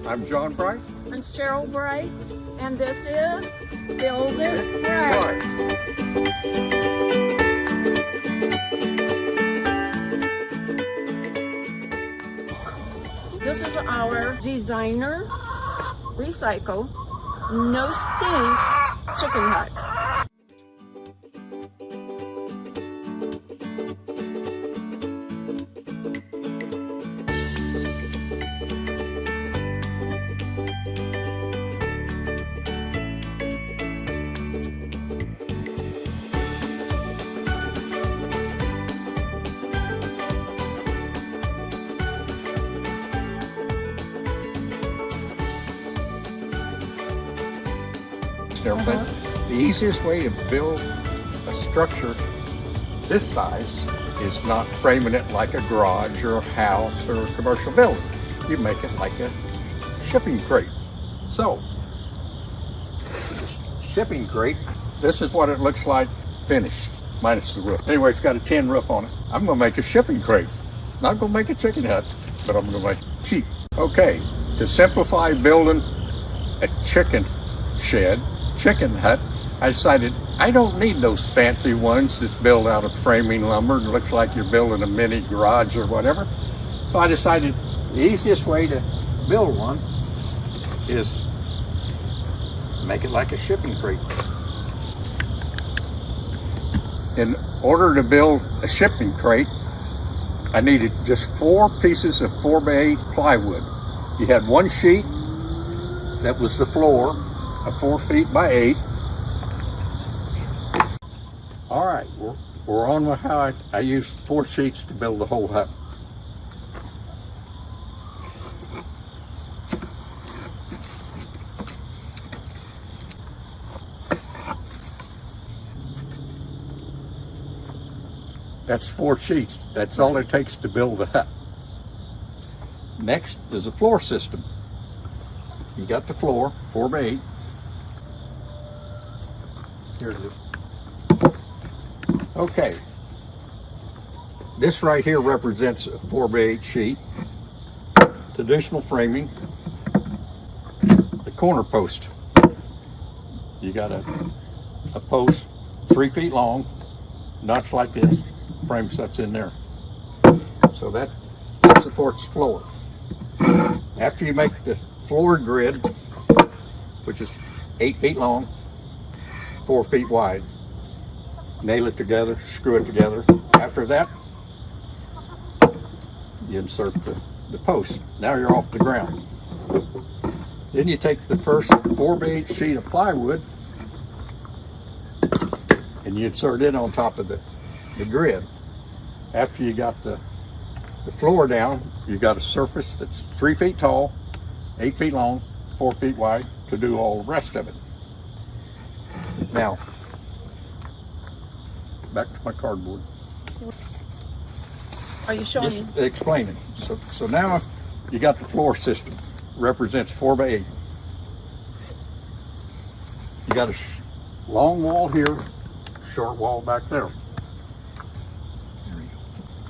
I'm John Bright. I'm Cheryl Bright, and this is Build It Bright. This is our designer, recycle, no stink chicken hut. The easiest way to build a structure this size is not framing it like a garage or a house or a commercial building. You make it like a shipping crate. So, shipping crate, this is what it looks like finished, minus the roof. Anyway, it's got a tin roof on it. I'm gonna make a shipping crate. Not gonna make a chicken hut, but I'm gonna make it cheap. Okay, to simplify building a chicken hut, I decided I don't need those fancy ones that's built out of framing lumber and looks like you're building a mini garage or whatever. So I decided the easiest way to build one is make it like a shipping crate. In order to build a shipping crate, I needed just 4 pieces of 4x8 plywood. You had one sheet that was the floor, 4 feet by 8. All right, we're on with how I used 4 sheets to build the whole hut. That's 4 sheets. That's all it takes to build the hut. Next is the floor system. You got the floor, 4x8. Here it is. Okay. This right here represents a 4x8 sheet. Traditional framing. The corner post. You got a post 3 feet long, notch like this. Frame sets in there. So that supports the floor. After you make the floor grid, which is 8 feet long, 4 feet wide, nail it together, screw it together. After that, you insert the post. Now you're off the ground. Then you take the first 4x8 sheet of plywood and you insert it on top of the grid. After you got the floor down, you got a surface that's 3 feet tall, 8 feet long, 4 feet wide to do all the rest of it. Now, back to my cardboard. Are you showing me? Just explaining. So now you got the floor system. Represents 4x8. You got a long wall here, short wall back there.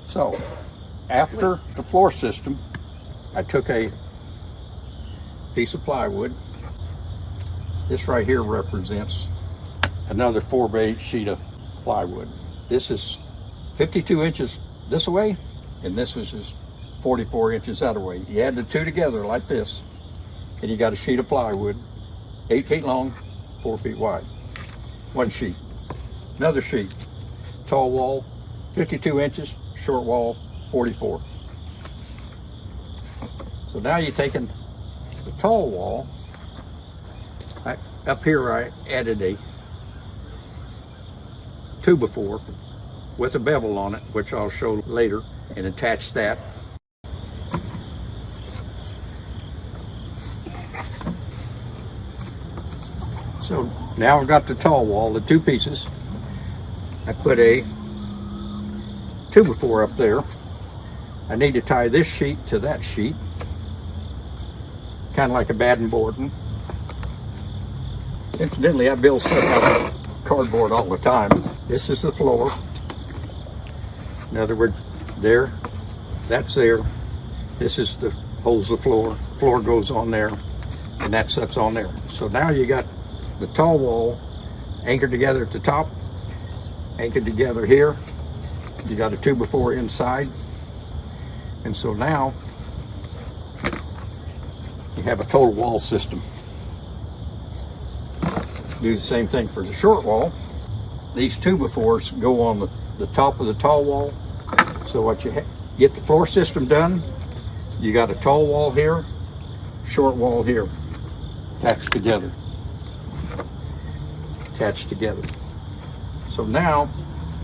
So, after the floor system, I took a piece of plywood. This right here represents another 4x8 sheet of plywood. This is 52 inches this way, and this is 44 inches that way. You add the two together like this, and you got a sheet of plywood, 8 feet long, 4 feet wide. One sheet. Another sheet. Tall wall, 52 inches, short wall, 44. So now you're taking the tall wall. Up here I added a 2x4 with a bevel on it, which I'll show later, and attach that. So now I've got the tall wall, the 2 pieces. I put a 2x4 up there. I need to tie this sheet to that sheet, kind of like a batten boarding. Incidentally, I build stuff out of cardboard all the time. This is the floor. In other words, there, that's there. This is the holds the floor. floor goes on there, and that sits on there. So now you got the tall wall anchored together at the top, anchored together here. You got a 2x4 inside. And so now you have a total wall system. Do the same thing for the short wall. These 2x4s go on the top of the tall wall. So what you get the floor system done, you got a tall wall here, short wall here, attached together. Attached together. So now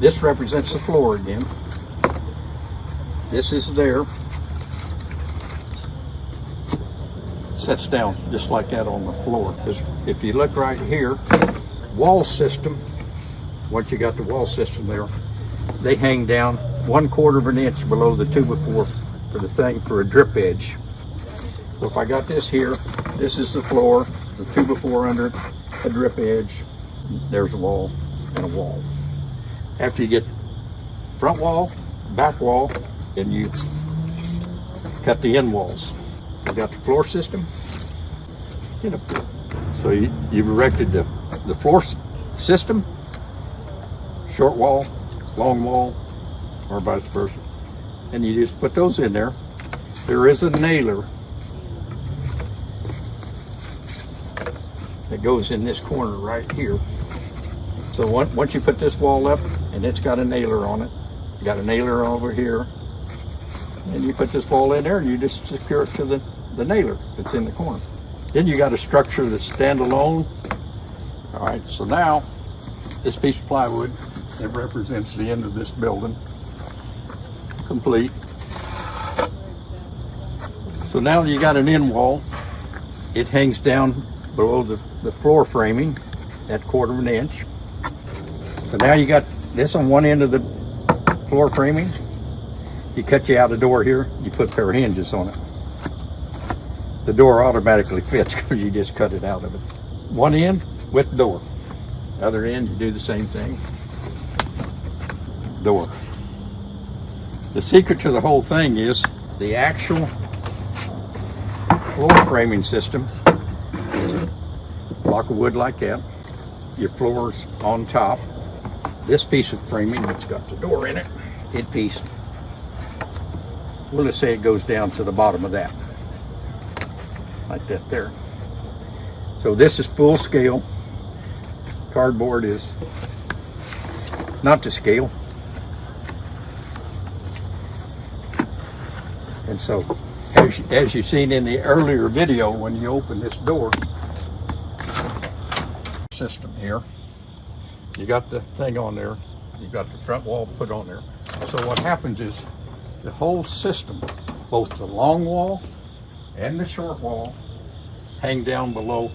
this represents the floor again. This is there. Sets down just like that on the floor. Because if you look right here, wall system, once you got the wall system there, they hang down 1/4 of an inch below the 2x4 for the thing for a drip edge. So if I got this here, this is the floor, the 2x4 under it, a drip edge, there's a wall and a wall. After you get front wall, back wall, then you cut the end walls. You got the floor system. So you've erected the floor system, short wall, long wall, or vice versa. And you just put those in there. There is a nailer that goes in this corner right here. So once you put this wall up, and it's got a nailer on it, you got a nailer over here, and you put this wall in there and you just secure it to the nailer that's in the corner. Then you got a structure that's standalone. All right, so now this piece of plywood that represents the end of this building, complete. So now you got an end wall. It hangs down below the floor framing at 1/4 of an inch. So now you got this on one end of the floor framing. You cut you out a door here, you put a pair of hinges on it. The door automatically fits because you just cut it out of it. One end with the door. Other end, you do the same thing. Door. The secret to the whole thing is the actual floor framing system. Block of wood like that. Your floor's on top. This piece of framing that's got the door in it, we'll just say it goes down to the bottom of that. Like that there. So this is full scale. Cardboard is not to scale. And so, as you've seen in the earlier video, when you open this door system here, you got the thing on there, you got the front wall put on there. So what happens is the whole system, both the long wall and the short wall, hang down below.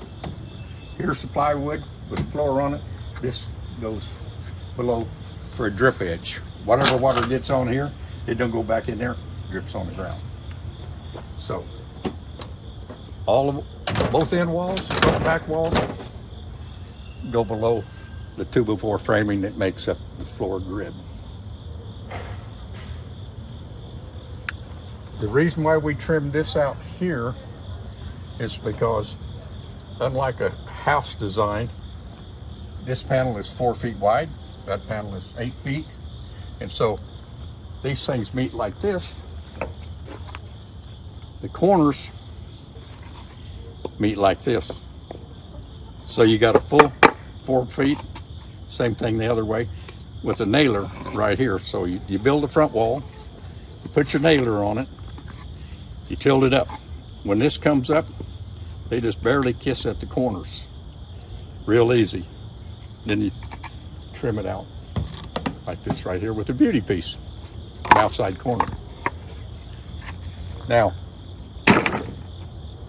Here's the plywood with the floor on it. This goes below for a drip edge. Whatever water gets on here, it don't go back in there, drips on the ground. So both end walls, front back walls, go below the 2x4 framing that makes up the floor grid. The reason why we trimmed this out here is because, unlike a house design, this panel is 4 feet wide, that panel is 8 feet, and so these things meet like this. The corners meet like this. So you got a full 4 feet, same thing the other way, with a nailer right here. So you build the front wall, you put your nailer on it, you tilt it up. When this comes up, they just barely kiss at the corners. Real easy. Then you trim it out like this right here with a beauty piece, an outside corner. Now,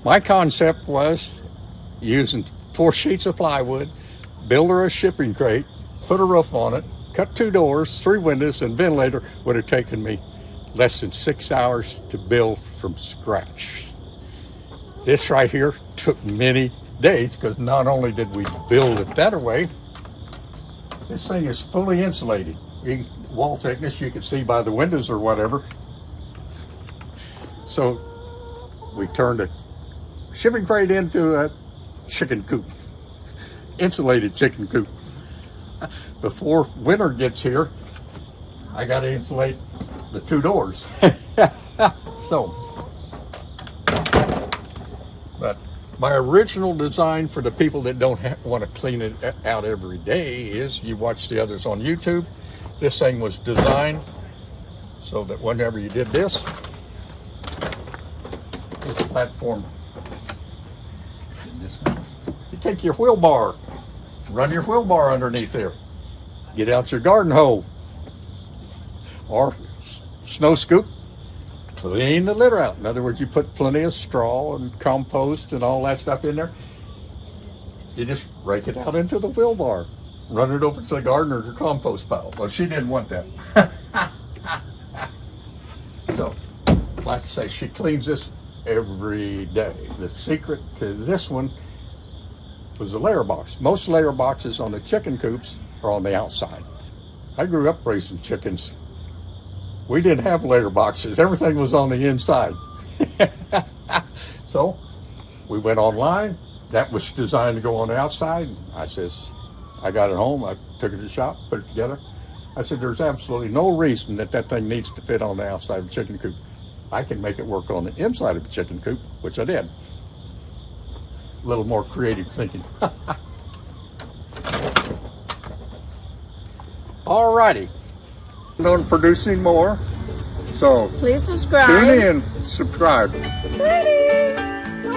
my concept was using 4 sheets of plywood, build her a shipping crate, put a roof on it, cut 2 doors, 3 windows, and ventilator. Would have taken me less than 6 hours to build from scratch. This right here took many days because not only did we build it that way, this thing is fully insulated. Wall thickness you can see by the windows or whatever. So we turned a shipping freight into a chicken coop, insulated chicken coop. Before winter gets here, I got to insulate the 2 doors. So, but my original design for the people that don't want to clean it out every day is, you watch the others on YouTube, this thing was designed so that whenever you did this platform, you take your wheel bar, run your wheel bar underneath there, get out your garden hoe or snow scoop, clean the litter out. In other words, you put plenty of straw and compost and all that stuff in there. You just rake it out into the wheel bar, run it over to the garden or the compost pile. Well, she didn't want that. So, like I say, she cleans this every day. The secret to this one was a layer box. Most layer boxes on the chicken coops are on the outside. I grew up raising chickens. We didn't have layer boxes. Everything was on the inside. So we went online. That was designed to go on the outside. I says, I got it home. I took it to the shop, put it together. I said, there's absolutely no reason that that thing needs to fit on the outside of a chicken coop. I can make it work on the inside of a chicken coop, which I did. A little more creative thinking. All righty. On producing more, so Please subscribe. tune in, subscribe. Please. Come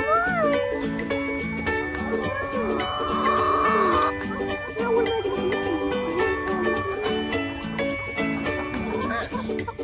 on.